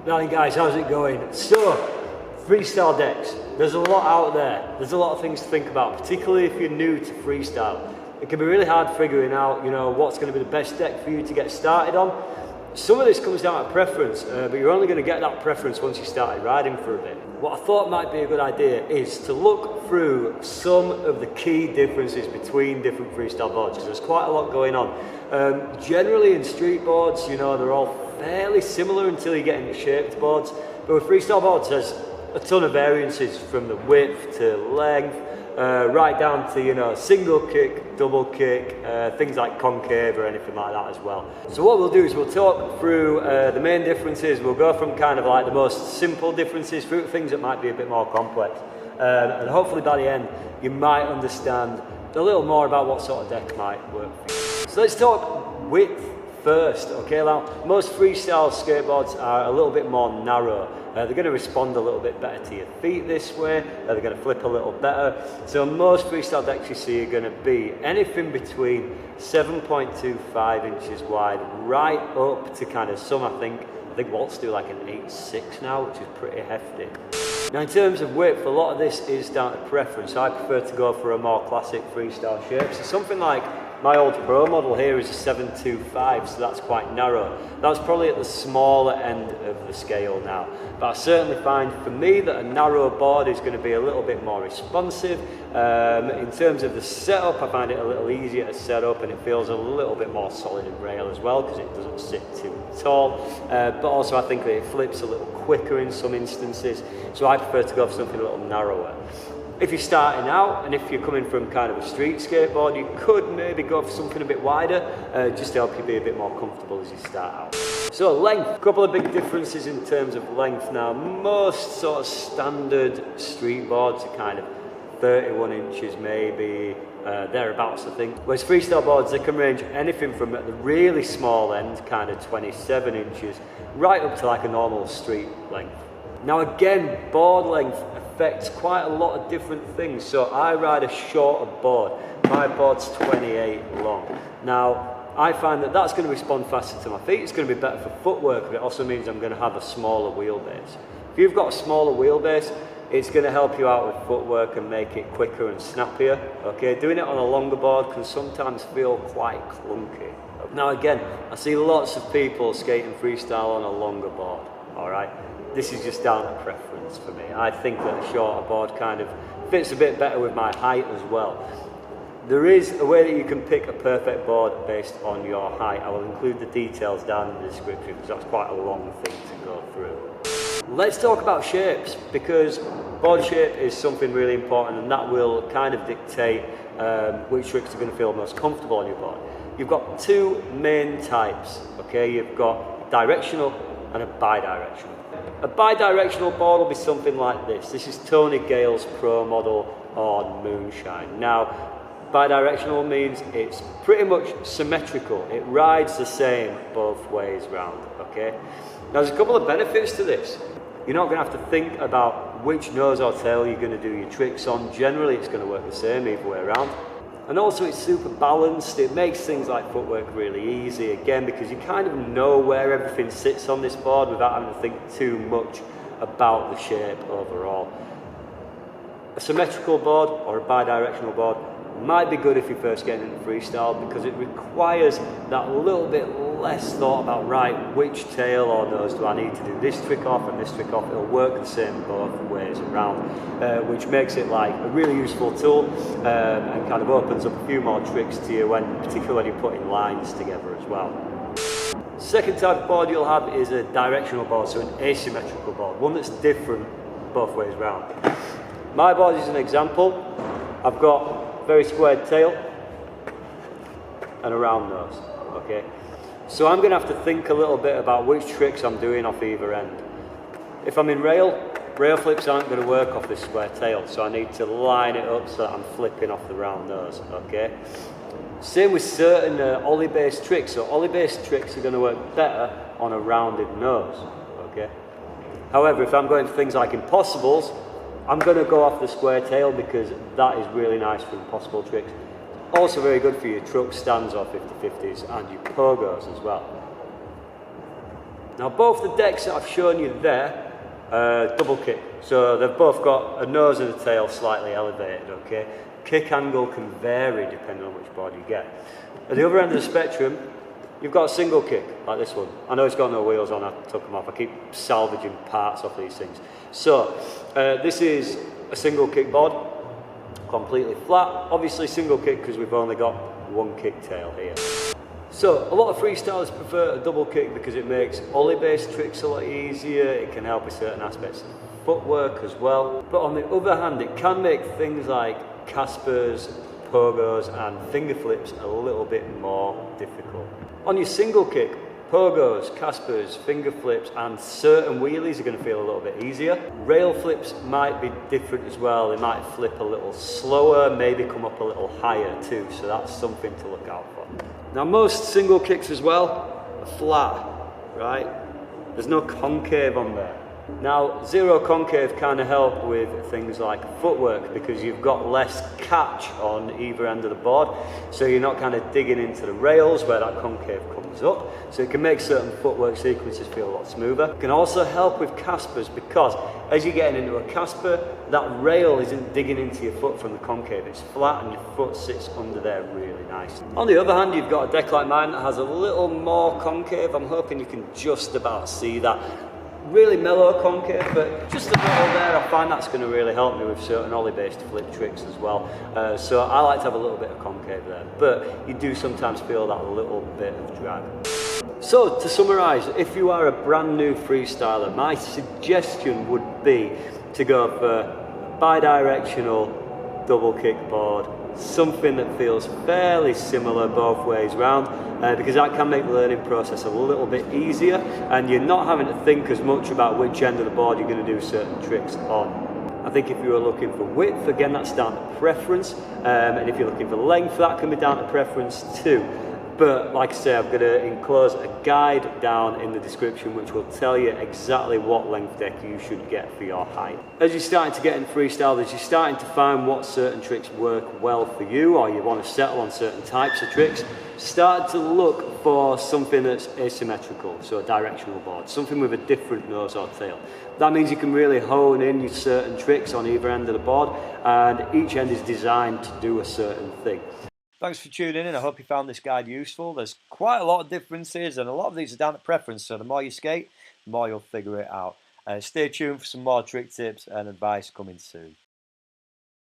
Right guys, how's it going? So, freestyle decks. There's a lot out there. There's a lot of things to think about, particularly if you're new to freestyle. It can be really hard figuring out, what's going to be the best deck for you to get started on. Some of this comes down to preference, but you're only going to get that preference once you started riding for a bit. What I thought might be a good idea is to look through some of the key differences between different freestyle boards, because there's quite a lot going on. Generally in street boards, they're all fairly similar until you get into shaped boards, but with freestyle boards there's a ton of variances from the width to length, right down to single kick, double kick, things like concave or anything like that as well. So what we'll do is we'll talk through the main differences. We'll go from kind of like the most simple differences through things that might be a bit more complex, and hopefully by the end you might understand a little more about what sort of deck might work for you. So let's talk width first. Okay, now most freestyle skateboards are a little bit more narrow. They're going to respond a little bit better to your feet this way. They're going to flip a little better. So most freestyle decks you see are going to be anything between 7.25 inches wide, right up to kind of some, I think Waltz do like an 8.6 now, which is pretty hefty. Now in terms of width, a lot of this is down to preference. I prefer to go for a more classic freestyle shape. So something like my old Pro model here is a 7.25, so that's quite narrow. That's probably at the smaller end of the scale now. But I certainly find for me that a narrow board is going to be a little bit more responsive. In terms of the setup, I find it a little easier to set up, and it feels a little bit more solid in rail as well because it doesn't sit too tall. But also I think that it flips a little quicker in some instances, so I prefer to go for something a little narrower. If you're starting out and if you're coming from kind of a street skateboard, you could maybe go for something a bit wider, just to help you be a bit more comfortable as you start out. So length, a couple of big differences in terms of length now. Most sort of standard street boards are kind of 31 inches maybe, thereabouts I think. Whereas freestyle boards, they can range anything from at the really small end, kind of 27 inches, right up to like a normal street length. Now again, board length affects quite a lot of different things. So I ride a shorter board. My board's 28 long. Now I find that that's going to respond faster to my feet. It's going to be better for footwork, but it also means I'm going to have a smaller wheelbase. If you've got a smaller wheelbase, it's going to help you out with footwork and make it quicker and snappier. Okay, doing it on a longer board can sometimes feel quite clunky. Now again, I see lots of people skating freestyle on a longer board. All right. This is just down to preference for me. I think that a shorter board kind of fits a bit better with my height as well. There is a way that you can pick a perfect board based on your height. I will include the details down in the description because that's quite a long thing to go through. Let's talk about shapes, because board shape is something really important, and that will kind of dictate which tricks are going to feel most comfortable on your board. You've got two main types. Okay, you've got directional and a bidirectional. A bidirectional board will be something like this. This is Tony Gale's Pro model on Moonshine. Now, bidirectional means it's pretty much symmetrical. It rides the same both ways round, okay? Now, there's a couple of benefits to this. You're not going to have to think about which nose or tail you're going to do your tricks on. Generally, it's going to work the same either way around. And also it's super balanced. It makes things like footwork really easy, again, because you kind of know where everything sits on this board without having to think too much about the shape overall. A symmetrical board or a bidirectional board might be good if you're first getting into freestyle, because it requires that little bit less thought about, right, which tail or nose do I need to do this trick off and this trick off. It'll work the same both ways around, which makes it like a really useful tool, and kind of opens up a few more tricks to you, particularly when you're putting lines together as well. Second type of board you'll have is a directional board, so an asymmetrical board, one that's different both ways around. My board is an example. I've got very squared tail and a round nose, okay? So I'm going to have to think a little bit about which tricks I'm doing off either end. If I'm in rail flips aren't going to work off this square tail, so I need to line it up so that I'm flipping off the round nose, okay? Same with certain ollie-based tricks. So ollie-based tricks are going to work better on a rounded nose, okay? However, if I'm going for things like impossibles, I'm going to go off the square tail because that is really nice for impossible tricks. Also very good for your truck stands or 50-50s and your pogos as well. Now both the decks that I've shown you there double kick, so they've both got a nose and a tail slightly elevated, okay? Kick angle can vary depending on which board you get. At the other end of the spectrum, you've got a single kick, like this one. I know it's got no wheels on, I took them off, I keep salvaging parts off these things. So, this is a single kick board, completely flat. Obviously single kick because we've only got one kick tail here. So, a lot of freestylers prefer a double kick because it makes ollie-based tricks a lot easier, it can help with certain aspects of footwork as well. But on the other hand, it can make things like Caspers, pogos and finger flips a little bit more difficult. On your single kick, pogos, Caspers, finger flips and certain wheelies are going to feel a little bit easier. Rail flips might be different as well, they might flip a little slower, maybe come up a little higher too, so that's something to look out for. Now most single kicks as well are flat, right? There's no concave on there. Now zero concave kind of help with things like footwork because you've got less catch on either end of the board, so you're not kind of digging into the rails where that concave comes up, so it can make certain footwork sequences feel a lot smoother. It can also help with Caspers because as you're getting into a Casper, that rail isn't digging into your foot from the concave, it's flat and your foot sits under there really nice. On the other hand, you've got a deck like mine that has a little more concave. I'm hoping you can just about see that. Really mellow concave, but just a little there, I find that's going to really help me with certain ollie-based flip tricks as well. So I like to have a little bit of concave there, but you do sometimes feel that little bit of drag. So to summarise, if you are a brand new freestyler, my suggestion would be to go for bidirectional double kickboard, something that feels fairly similar both ways round, because that can make the learning process a little bit easier and you're not having to think as much about which end of the board you're going to do certain tricks on. I think if you are looking for width, again that's down to preference, and if you're looking for length, that can be down to preference too. But like I say, I'm going to enclose a guide down in the description which will tell you exactly what length deck you should get for your height. As you're starting to get in freestyle, as you're starting to find what certain tricks work well for you, or you want to settle on certain types of tricks, start to look for something that's asymmetrical, so a directional board, something with a different nose or tail. That means you can really hone in your certain tricks on either end of the board, and each end is designed to do a certain thing. Thanks for tuning in. I hope you found this guide useful. There's quite a lot of differences and a lot of these are down to preference, so the more you skate, the more you'll figure it out. Stay tuned for some more trick tips and advice coming soon.